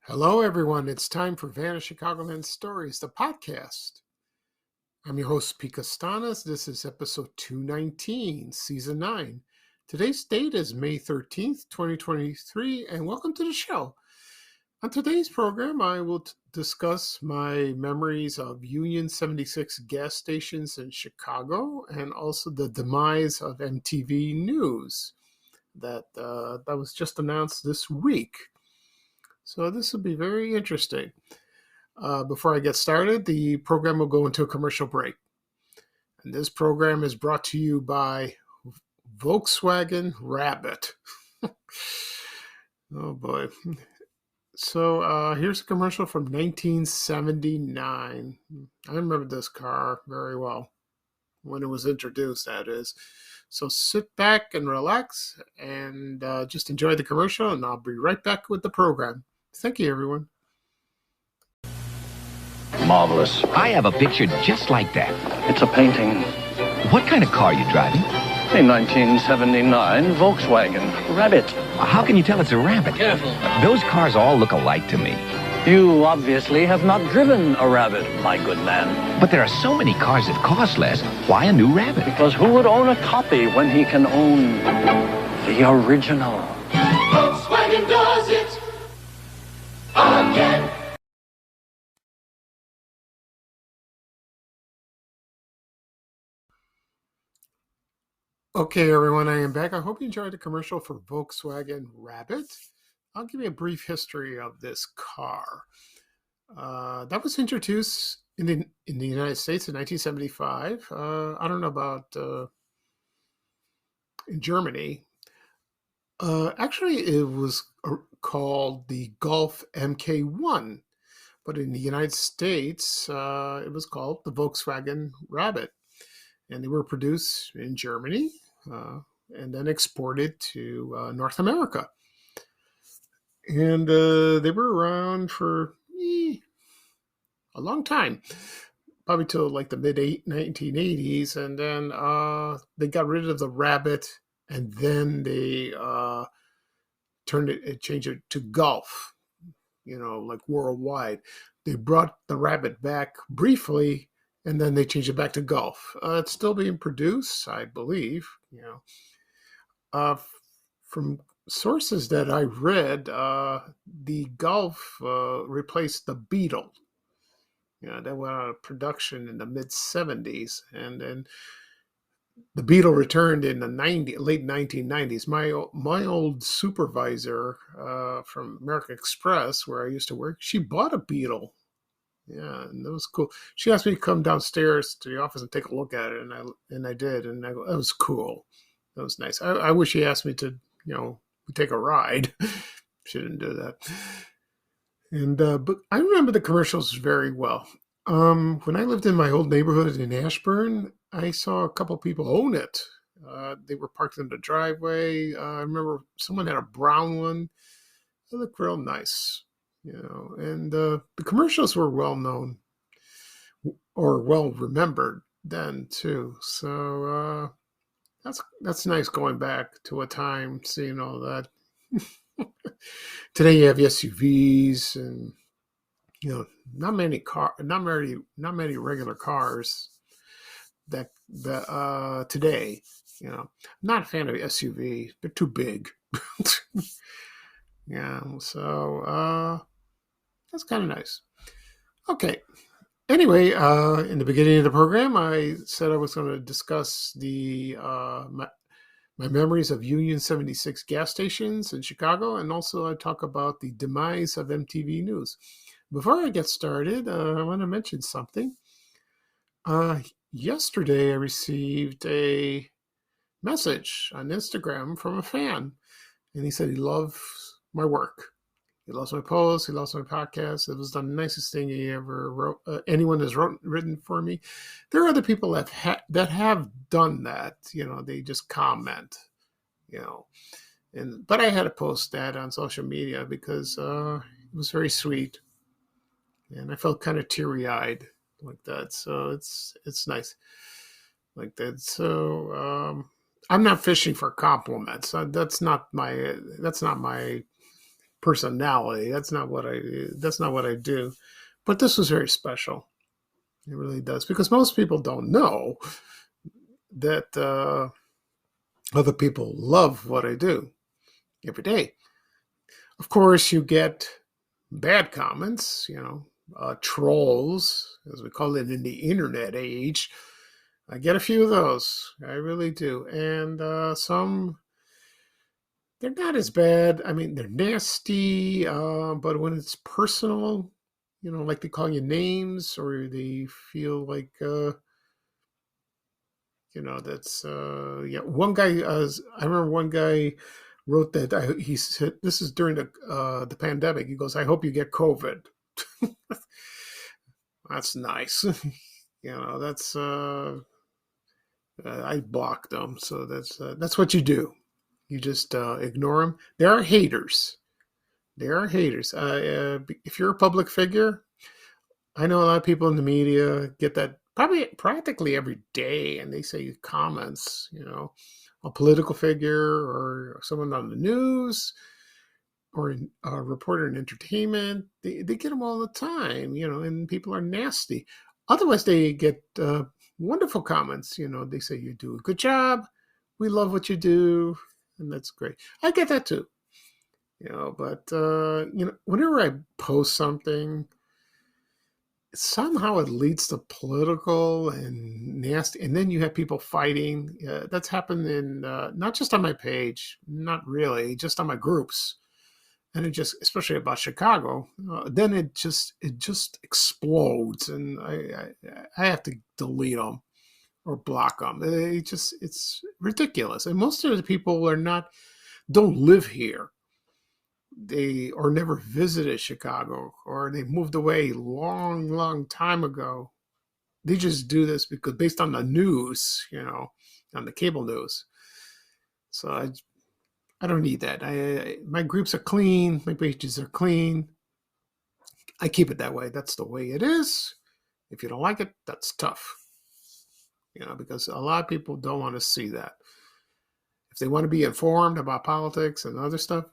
Hello, everyone. It's time for Vanished Chicagoland Stories, the podcast. I'm your host, Pete Costanas. This is episode 219, season 9. Today's date is May 13th, 2023, and welcome to the show. On today's program, I will discuss my memories of Union 76 gas stations in Chicago and also the demise of MTV News that was just announced this week. So this will be very interesting. Before I get started, the program will go into a commercial break. And this program is brought to you by Volkswagen Rabbit. Oh boy. So here's a commercial from 1979. I remember this car very well. When it was introduced, that is. So sit back and relax and just enjoy the commercial, and I'll be right back with the program. Thank you, everyone. Marvelous. I have a picture just like that. It's a painting. What kind of car are you driving? A 1979 Volkswagen Rabbit. How can you tell it's a rabbit? Careful. Those cars all look alike to me. You obviously have not driven a Rabbit, my good man. But there are so many cars that cost less. Why a new Rabbit? Because who would own a copy when he can own the original? Volkswagen does it again. Okay, everyone, I am back. I hope you enjoyed the commercial for Volkswagen Rabbit. I'll give you a brief history of this car. That was introduced in the United States in 1975. I don't know about in Germany. Actually, it was called the Golf MK1, but in the United States, it was called the Volkswagen Rabbit, and they were produced in Germany and then exported to North America. And they were around for a long time, probably till like the mid 1980s, and then they got rid of the Rabbit, and then they changed it to Golf, like worldwide. They brought the Rabbit back briefly, and then they changed it back to Golf. It's still being produced, I believe. From sources that I read, the Golf replaced the Beetle. That went out of production in the mid 70s, and then the Beetle returned in the late 1990s. My old supervisor from American Express, where I used to work, she bought a Beetle. Yeah, and that was cool. She asked me to come downstairs to the office and take a look at it, and I did, and that was cool. That was nice. I wish she asked me to, take a ride. She didn't do that. And but I remember the commercials very well. When I lived in my old neighborhood in Ashburn, I saw a couple people own it. They were parked in the driveway. I remember someone had a brown one. It looked real nice, and the commercials were well known or well remembered then too. So that's nice going back to a time seeing all that. Today you have SUVs and not many regular cars that today. I'm not a fan of SUV. They're too big. Yeah, so that's kind of nice. Okay. Anyway, in the beginning of the program, I said I was going to discuss my memories of Union 76 gas stations in Chicago, and also I talk about the demise of MTV News. Before I get started, I want to mention something. Yesterday, I received a message on Instagram from a fan, and he said he loves my work. He loves my posts. He loves my podcast. It was the nicest thing he ever wrote. Anyone has written for me. There are other people that have done that. They just comment. You know, but I had to post that on social media because it was very sweet, and I felt kind of teary eyed like that. So it's nice like that. So I'm not fishing for compliments. That's not my personality. That's not what I do. But this was very special. It really does, because most people don't know that other people love what I do every day. Of course, you get bad comments, trolls, as we call it in the internet age. I get a few of those. I really do. And some, they're not as bad. I mean, they're nasty, but when it's personal, like they call you names, or they feel like, that's, yeah. One guy, I remember one guy wrote that, he said, this is during the pandemic. He goes, "I hope you get COVID." That's nice. That's, I blocked them. So that's what you do. You just ignore them. There are haters. There are haters. If you're a public figure, I know a lot of people in the media get that probably practically every day, and they say comments, a political figure or someone on the news or a reporter in entertainment. They get them all the time, and people are nasty. Otherwise, they get wonderful comments. They say you do a good job. We love what you do, and that's great. I get that too. But whenever I post something, somehow it leads to political and nasty, and then you have people fighting. That's happened in not just on my page, not really, just on my groups, and it just, especially about Chicago, then it just explodes, and I have to delete them or block them. It's ridiculous, and most of the people don't live here. They or never visited Chicago, or they moved away long, long time ago. They just do this because based on the news, on the cable news. So I don't need that. My groups are clean. My pages are clean. I keep it that way. That's the way it is. If you don't like it, that's tough. Because a lot of people don't want to see that. If they want to be informed about politics and other stuff,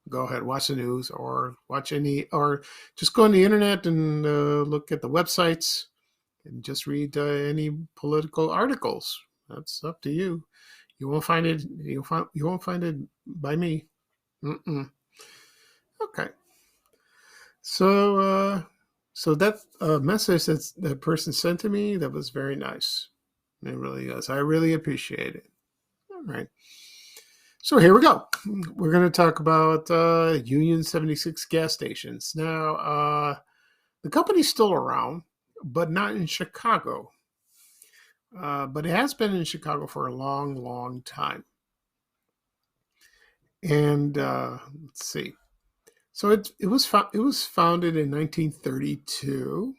go ahead, watch the news, or or just go on the internet and look at the websites and just read any political articles. That's up to you. You won't find it. You won't find it by me. Mm-mm. Okay. So, that message that the person sent to me, that was very nice. It really is. I really appreciate it. All right. So here we go. We're going to talk about Union 76 gas stations. Now, the company's still around, but not in Chicago. But it has been in Chicago for a long, long time. And let's see. So it was founded in 1932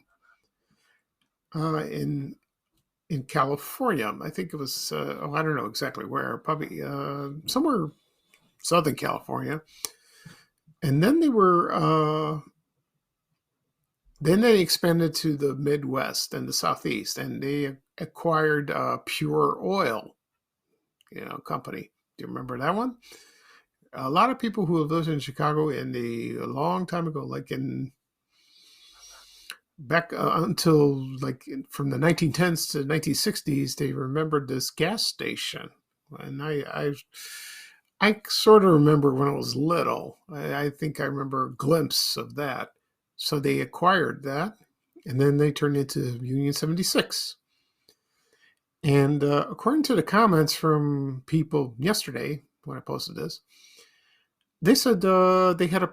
in California. I think it was I don't know exactly where, probably somewhere Southern California. And then they expanded to the Midwest and the Southeast, and they acquired Pure Oil, company. Do you remember that one? A lot of people who have lived in Chicago a long time ago, like back until from the 1910s to 1960s, they remembered this gas station. And I sort of remember when I was little. I think I remember a glimpse of that. So they acquired that, and then they turned into Union 76. And according to the comments from people yesterday when I posted this, they said they had a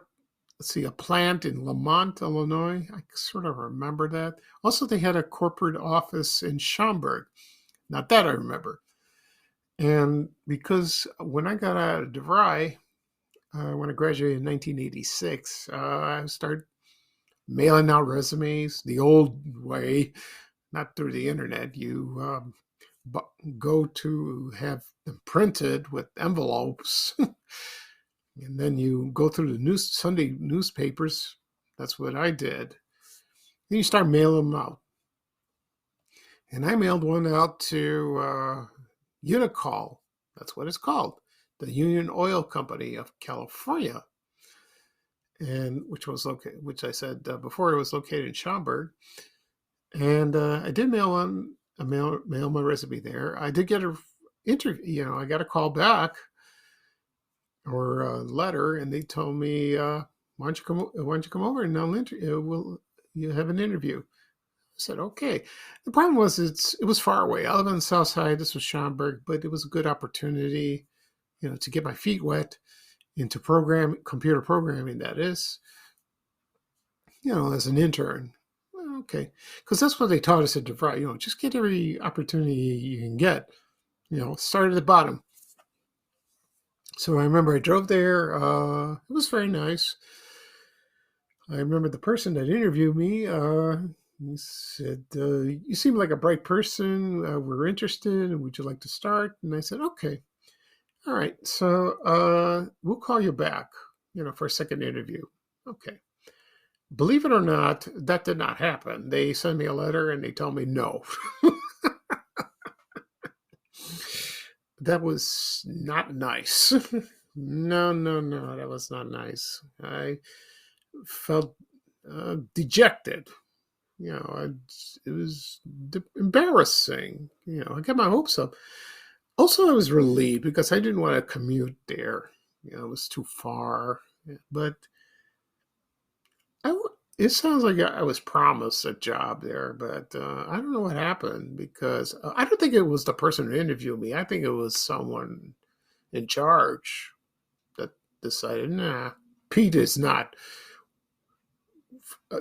plant in Lamont, Illinois. I sort of remember that. Also, they had a corporate office in Schaumburg. Not that I remember. And because when I got out of DeVry, when I graduated in 1986. I started mailing out resumes the old way, not through the internet. You go to have them printed with envelopes, and then you go through the Sunday newspapers. That's what I did. Then you start mailing them out. And I mailed one out to Unicol. That's what it's called, the Union Oil Company of California, and which I said before, it was located in Schaumburg. And I did mail my resume there. I did get a interview. I got a call back or a letter, and they told me, why don't you come over and we'll you have an interview." I said, "Okay." The problem was it was far away. I live on the south side. This was Schaumburg, but it was a good opportunity, to get my feet wet into computer programming. That is, as an intern. Well, okay, because that's what they taught us at DeVry. Just get every opportunity you can get. Start at the bottom. So I remember I drove there. It was very nice. I remember the person that interviewed me. He said, "You seem like a bright person. We're interested. Would you like to start?" And I said, "Okay, all right. So we'll call you back, for a second interview." Okay. Believe it or not, that did not happen. They sent me a letter and they told me no. That was not nice. No, no, no, that was not nice. I felt dejected. It was embarrassing. I got my hopes up. Also, I was relieved because I didn't want to commute there. It was too far. But it sounds like I was promised a job there, but I don't know what happened because I don't think it was the person who interviewed me. I think it was someone in charge that decided, nah, Pete is not.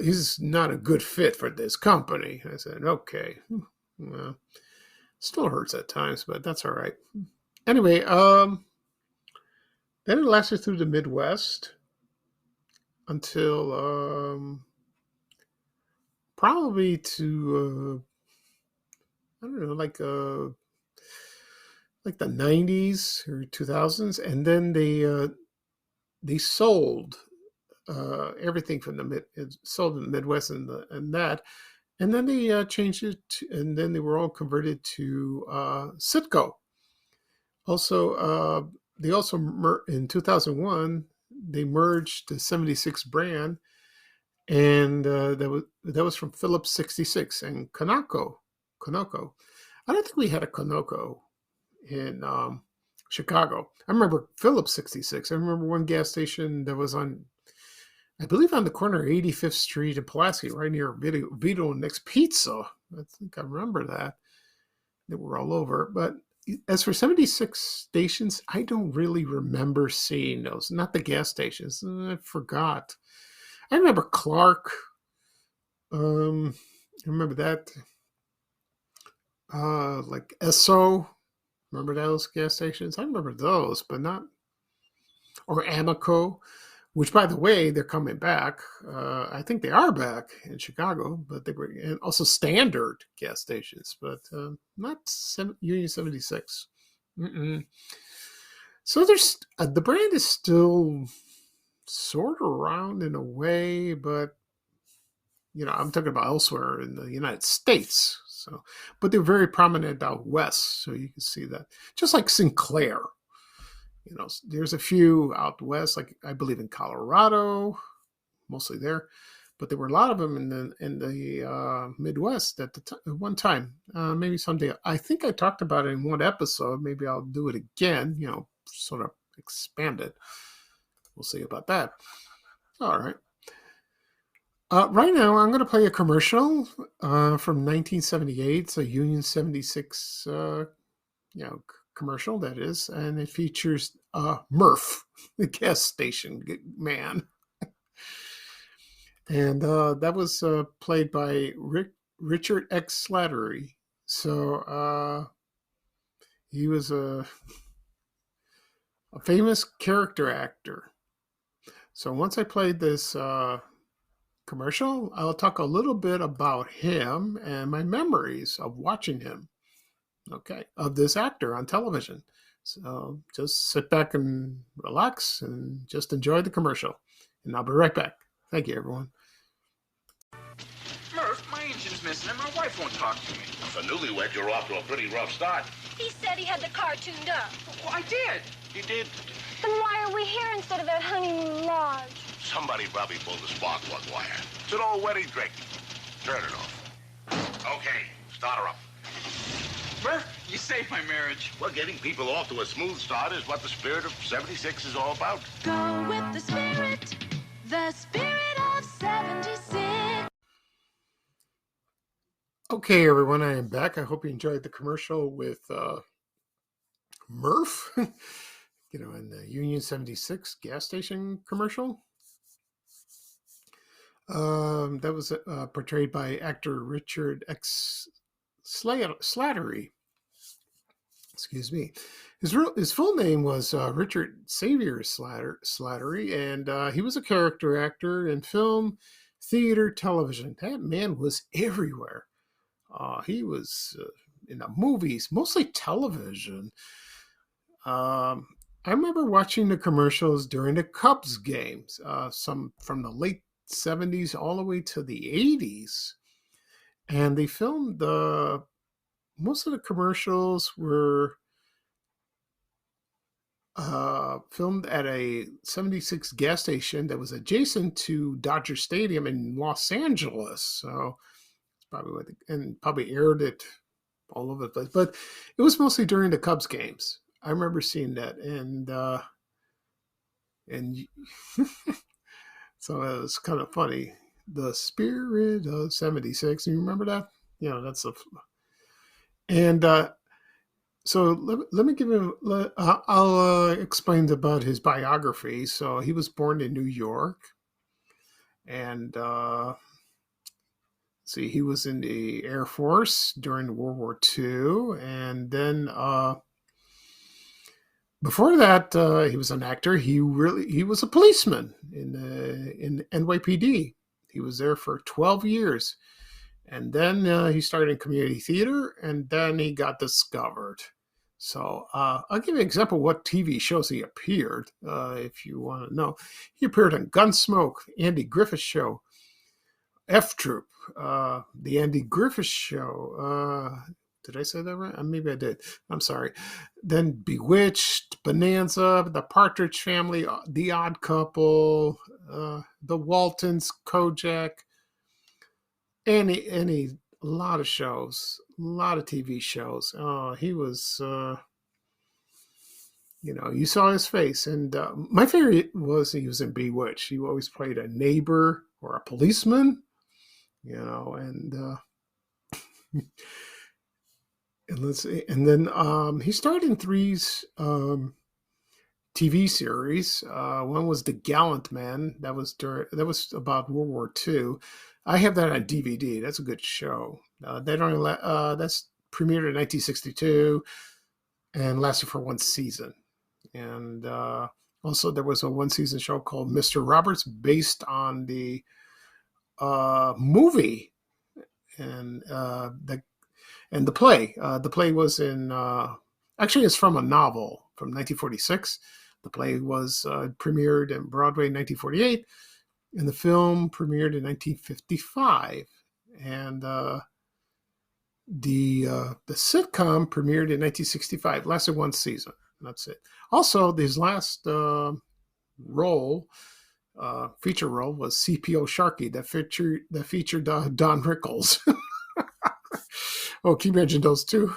He's not a good fit for this company. I said, okay. Well, still hurts at times, but that's all right. Anyway, then it lasted through the Midwest until probably to I don't know, like the 90s or 2000s, and then they sold everything from sold in the Midwest and that, and then they changed it, and then they were all converted to Citgo. Also, they also in 2001 they merged the 76 brand, and that was from Phillips 66 and Conoco. Conoco. I don't think we had a Conoco in Chicago. I remember Phillips 66. I remember one gas station that was I believe on the corner of 85th Street and Pulaski, right near Vito Next Pizza. I think I remember that. They were all over. But as for 76 stations, I don't really remember seeing those. Not the gas stations. I forgot. I remember Clark. I remember that. Like Esso. Remember those gas stations? I remember those, but not. Or Amoco, which, by the way, they're coming back. I think they are back in Chicago, but they were, and also Standard gas stations, but not Union 76. Mm-mm. So there's the brand is still sort of around in a way, but I'm talking about elsewhere in the United States. So, but they're very prominent out west, so you can see that. Just like Sinclair, there's a few out west, like I believe in Colorado, mostly there, but there were a lot of them in the Midwest at one time. Maybe someday. I think I talked about it in one episode. Maybe I'll do it again. Sort of expand it. We'll see about that. All right. Right now, I'm going to play a commercial from 1978. It's a Union 76, commercial, that is, and it features Murph, the gas station man. And that was played by Richard X. Slattery. So he was a famous character actor. So once I played this commercial, I'll talk a little bit about him and my memories of watching him. Okay, of this actor on television. So just sit back and relax and just enjoy the commercial. And I'll be right back. Thank you, everyone. Murph, my engine's missing and my wife won't talk to me. For newlywed, you're off to a pretty rough start. He said he had the car tuned up. Well, I did. You did? Then why are we here instead of at Honeymoon Lodge? Somebody probably pulled the spark plug wire. It's an old wedding trick. Turn it off. Okay, start her up. Murph, you saved my marriage. Well, getting people off to a smooth start is what the spirit of 76 is all about. Go with the spirit of 76. Okay, everyone, I am back. I hope you enjoyed the commercial with Murph, in the Union 76 gas station commercial. That was portrayed by actor Richard X. Slattery. Excuse me. His full name was Richard Xavier Slattery, and he was a character actor in film, theater, television. That man was everywhere. He was in the movies, mostly television. I remember watching the commercials during the Cubs games, some from the late 70s all the way to the 80s. And they filmed most of the commercials were filmed at a 76 gas station that was adjacent to Dodger Stadium in Los Angeles. So it's probably and probably aired it all over the place. But it was mostly during the Cubs games. I remember seeing that, and so it was kind of funny. The spirit of 76. You remember that? That's a. And so let me give him. I'll explain about his biography. So he was born in New York, and he was in the Air Force during World War II, and then before that, he was an actor. He was a policeman in NYPD. He was there for 12 years. And then he started in community theater, and then he got discovered. So I'll give you an example of what TV shows he appeared, if you want to know. He appeared on Gunsmoke, Andy Griffith Show, F Troop, The Andy Griffith Show. Did I say that right? Maybe I did. I'm sorry. Then Bewitched, Bonanza, The Partridge Family, The Odd Couple, The Waltons, Kojak. A lot of shows, a lot of TV shows. He was, you saw his face. And my favorite was he was in Bewitched. He always played a neighbor or a policeman, and and let's see. And then he starred in three TV series. One was The Gallant Man. That was about World War II. I have that on DVD. That's a good show. That's premiered in 1962 and lasted for one season. And also there was a one-season show called Mr. Roberts based on the movie and the play. The play was actually it's from a novel from 1946. The play was premiered in Broadway in 1948. And the film premiered in 1955, and the sitcom premiered in 1965. Lasted one season. That's it. Also, his last feature role was CPO Sharkey that featured Don Rickles. Oh, can you imagine those two,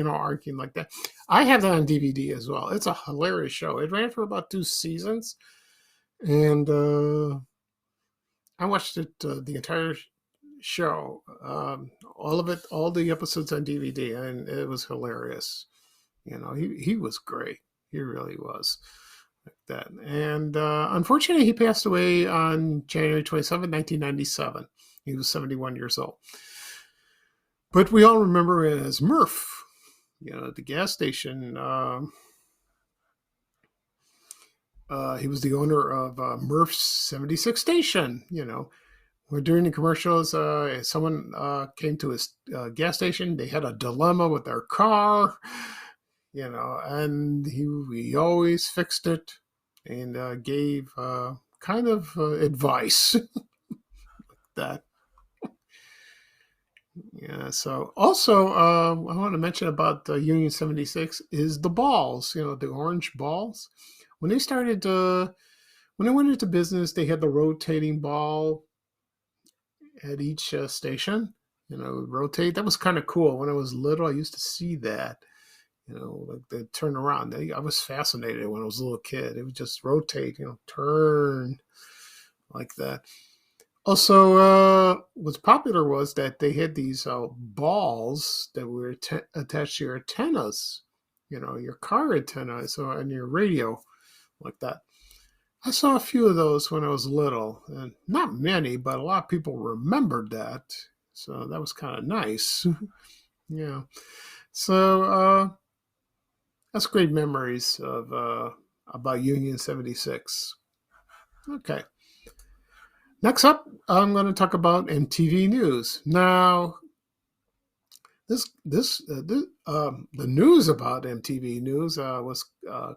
arguing like that? I have that on DVD as well. It's a hilarious show. It ran for about 2 seasons, and I watched it the entire show, all of it, all the episodes on DVD, and it was hilarious. He was great. He really was like that. And unfortunately, he passed away on January 27, 1997. He was 71 years old. But we all remember him as Murph, at the gas station. He was the owner of Murph's 76 station, where during the commercials, someone came to his gas station. They had a dilemma with their car, and he always fixed it and gave kind of advice that. Yeah. So also, I want to mention about Union 76 is the balls. The orange balls. When they started, when they went into business, they had the rotating ball at each station. Rotate. That was kind of cool. When I was little, I used to see that. Like they turn around. I was fascinated when I was a little kid. It would just rotate. Turn like that. Also, what's popular was that they had these balls that were attached to your antennas, your car antenna, so on your radio, like that. I saw a few of those when I was little, and not many, but a lot of people remembered that. So that was kind of nice. Yeah. So that's great memories of about Union 76. Okay. Next up, I'm going to talk about MTV News. Now, the news about MTV News was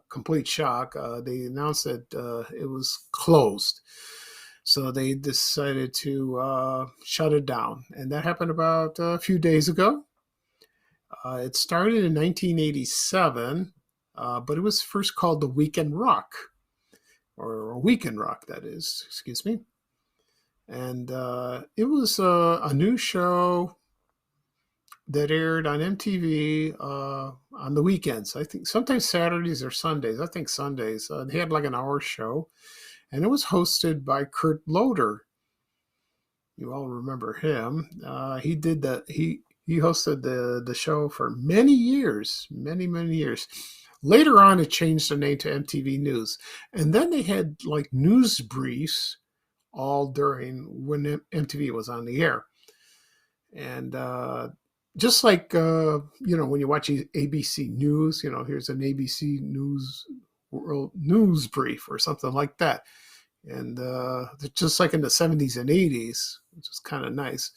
complete shock. They announced that it was closed, so they decided to shut it down, and that happened about a few days ago. It started in 1987, but it was first called the Weekend Rock, or Weekend Rock, that is. Excuse me. And it was a new show that aired on MTV on the weekends. I think sometimes Saturdays or Sundays. I think Sundays. They had like an hour show, and it was hosted by Kurt Loder. You all remember him. He did that. He hosted the show for many years, many years. Later on, it changed the name to MTV News, and then they had like news briefs all during when MTV was on the air. And just like, when you watch ABC News, here's an ABC News World News Brief or something like that. And just like in the 70s and 80s, which is kind of nice.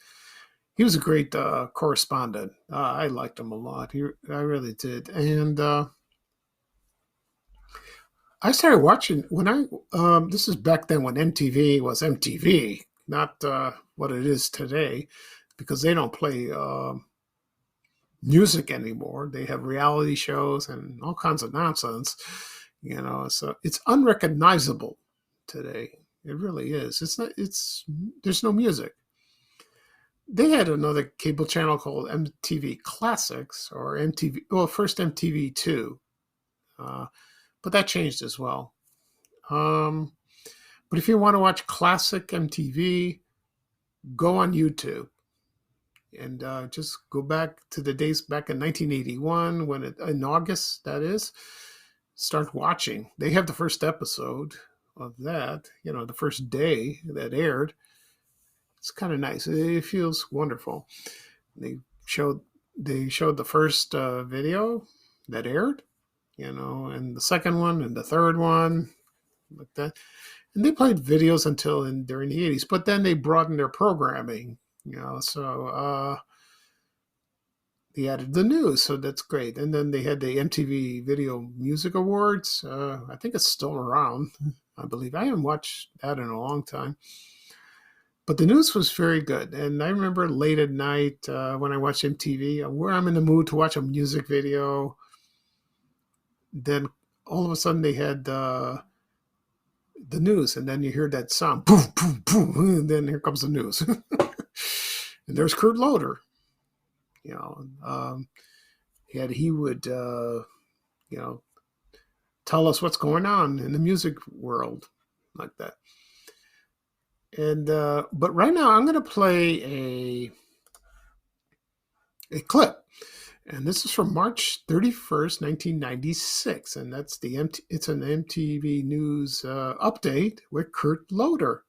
He was a great correspondent. I liked him a lot. I really did. And I started watching this is back then when MTV was MTV, not what it is today, because they don't play music anymore. They have reality shows and all kinds of nonsense, so it's unrecognizable today. It really is. There's no music. They had another cable channel called MTV Classics or MTV, well, first MTV2. But that changed as well. But if you want to watch classic MTV, go on YouTube and just go back to the days back in 1981 in August, that is, start watching. They have the first episode of that, the first day that aired. It's kind of nice. It feels wonderful. They showed the first video that aired, and the second one and the third one, like that. And they played videos during the 80s, but then they broadened their programming, so they added the news, so that's great. And then they had the MTV Video Music Awards. I think it's still around, I believe. I haven't watched that in a long time. But the news was very good. And I remember late at night when I watched MTV, where I'm in the mood to watch a music video, then all of a sudden they had the news, and then you hear that sound, boom, boom, boom, and then here comes the news. And there's Kurt Loder. He would tell us what's going on in the music world, like that. And but right now I'm going to play a clip, and this is from March 31st, 1996, and it's an MTV News update with Kurt Loder.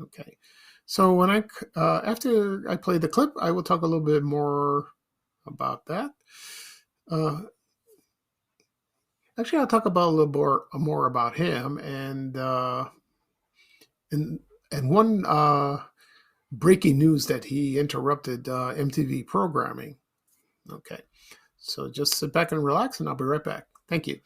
Okay, so when after I play the clip, I will talk a little bit more about that. Actually, I'll talk about a little more about him and and one breaking news that he interrupted MTV programming. Okay, so just sit back and relax, and I'll be right back. Thank you.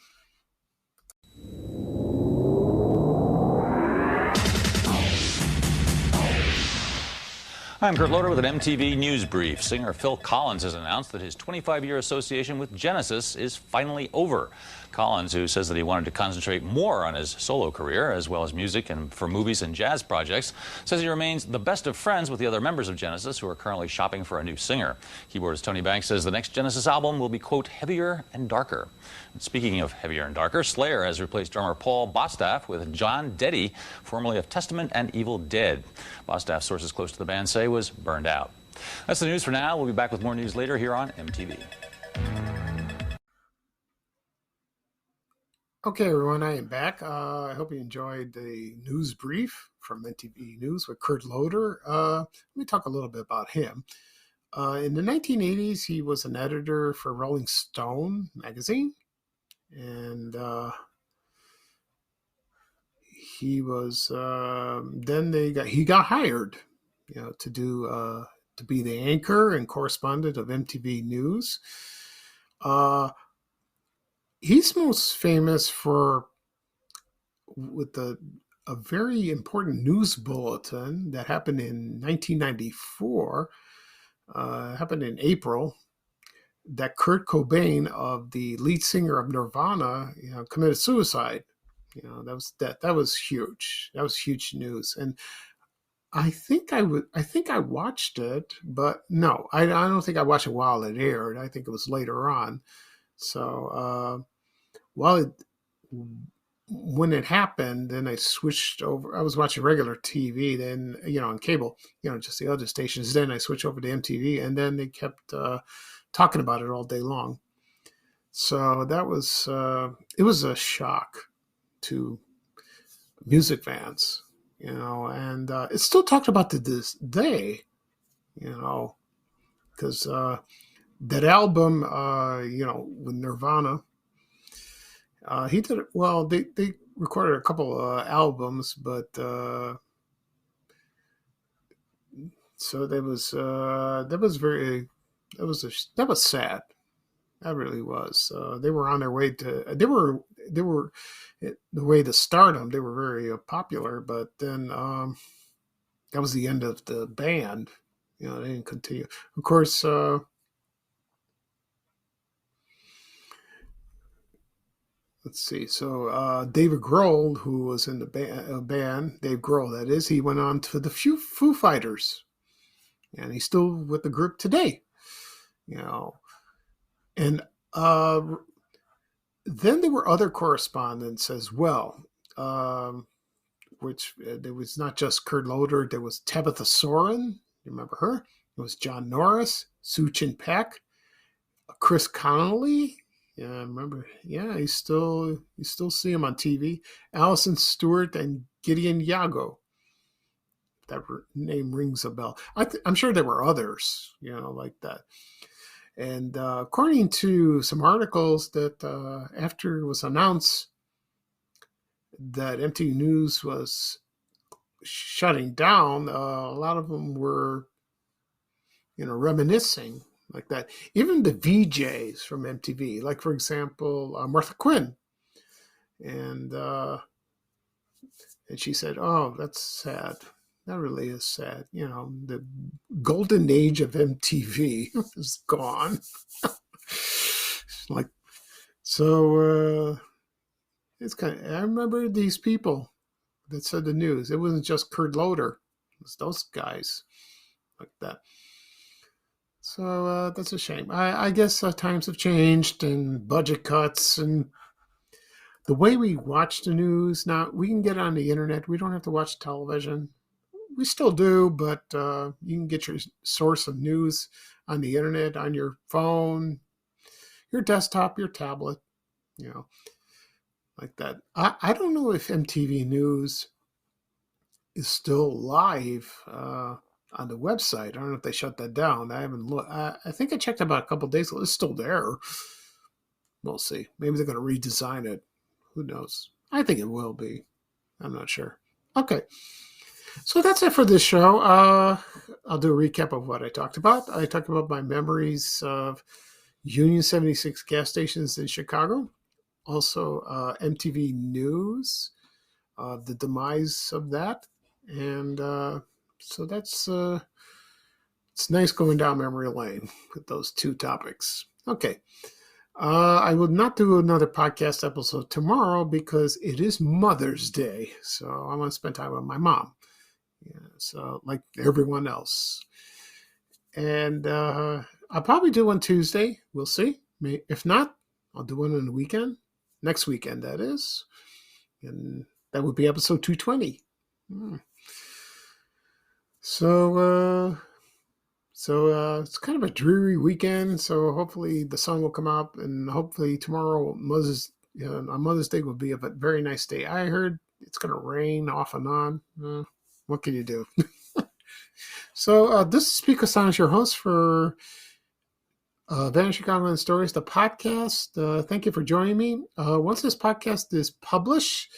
I'm Kurt Loder with an MTV News Brief. Singer Phil Collins has announced that his 25-year association with Genesis is finally over. Collins, who says that he wanted to concentrate more on his solo career, as well as music and for movies and jazz projects, says he remains the best of friends with the other members of Genesis who are currently shopping for a new singer. Keyboardist Tony Banks says the next Genesis album will be, quote, heavier and darker. And speaking of heavier and darker, Slayer has replaced drummer Paul Bostaph with John Deddy, formerly of Testament and Evil Dead. Bostaph, sources close to the band say, was burned out. That's the news for now. We'll be back with more news later here on MTV. Okay, everyone, I am back. I hope you enjoyed the news brief from MTV News with Kurt Loder. Let me talk a little bit about him. In the 1980s, he was an editor for Rolling Stone magazine, and he was he got hired, to be the anchor and correspondent of MTV News. He's most famous with a very important news bulletin that happened in 1994. Happened in April. That Kurt Cobain, of the lead singer of Nirvana, committed suicide. That was huge. That was huge news. And I think I watched it, but no, I don't think I watched it while it aired. I think it was later on. So when it happened, then I switched over. I was watching regular TV, then on cable, just the other stations. Then I switched over to MTV, and then they kept talking about it all day long. So that was it was a shock to music fans, and it's still talked about to this day, because that album, with Nirvana. He did it well. They recorded a couple albums, but so that was sad. That really was. They were on their way to. They were the way to stardom. They were very popular, but then that was the end of the band. They didn't continue. Of course. Let's see. So David Grohl, who was in the band, Dave Grohl, that is, he went on to the Foo Fighters, and he's still with the group today. And then there were other correspondents as well, which there was not just Kurt Loder. There was Tabitha Soren. You remember her? It was John Norris, Sue Chin Peck, Chris Connolly. Yeah, I remember. Yeah, you still see him on TV. Allison Stewart and Gideon Yago. That name rings a bell. I'm sure there were others, like that. And according to some articles that after it was announced that MTV News was shutting down, a lot of them were, reminiscing like that. Even the VJs from MTV, like, for example, Martha Quinn. And she said, "Oh, that's sad. That really is sad. The golden age of MTV is gone." Like, so it's I remember these people that said the news. It wasn't just Kurt Loder. It was those guys like that. So that's a shame. I guess times have changed and budget cuts and the way we watch the news. Now, we can get on the internet. We don't have to watch television. We still do, but you can get your source of news on the internet, on your phone, your desktop, your tablet, like that. I don't know if MTV News is still live on the website. I don't know if they shut that down. I haven't looked. I think I checked about a couple of days ago. It's still there. we'll see. Maybe they're going to redesign it. Who knows? I think it will be. I'm not sure. Okay. So that's it for this show. I'll do a recap of what I talked about. I talked about my memories of Union 76 gas stations in Chicago. Also, MTV News, the demise of that. And so that's it's nice going down memory lane with those two topics. Okay. I will not do another podcast episode tomorrow because it is Mother's Day. So I want to spend time with my mom. Yeah, so like everyone else. And I'll probably do one Tuesday. We'll see. If not, I'll do one on the weekend. Next weekend, that is. And that would be episode 220. So it's kind of a dreary weekend. So hopefully the sun will come up, and hopefully tomorrow on Mother's Day will be a very nice day. I heard it's going to rain off and on. What can you do? So this is Speaker Sonic, your host for Vanishing Chicagoland Stories, the podcast. Thank you for joining me. Once this podcast is published,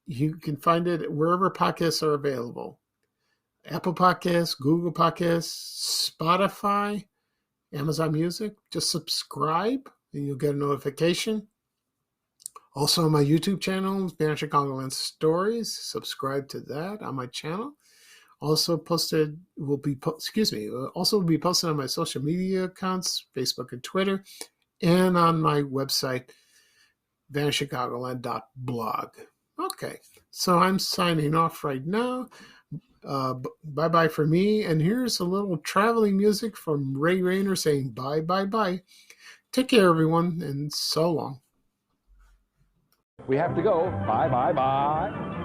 you can find it wherever podcasts are available. Apple Podcasts, Google Podcasts, Spotify, Amazon Music. Just subscribe and you'll get a notification. Also on my YouTube channel, Vanishing Chicagoland Stories. Subscribe to that on my channel. Also will be posted on my social media accounts, Facebook and Twitter, and on my website, vanishchicagoland.blog. Okay, so I'm signing off right now. Bye-bye for me, and here's a little traveling music from Ray Rayner saying bye, bye, bye. Take care, everyone, and so long. We have to go. Bye, bye, bye.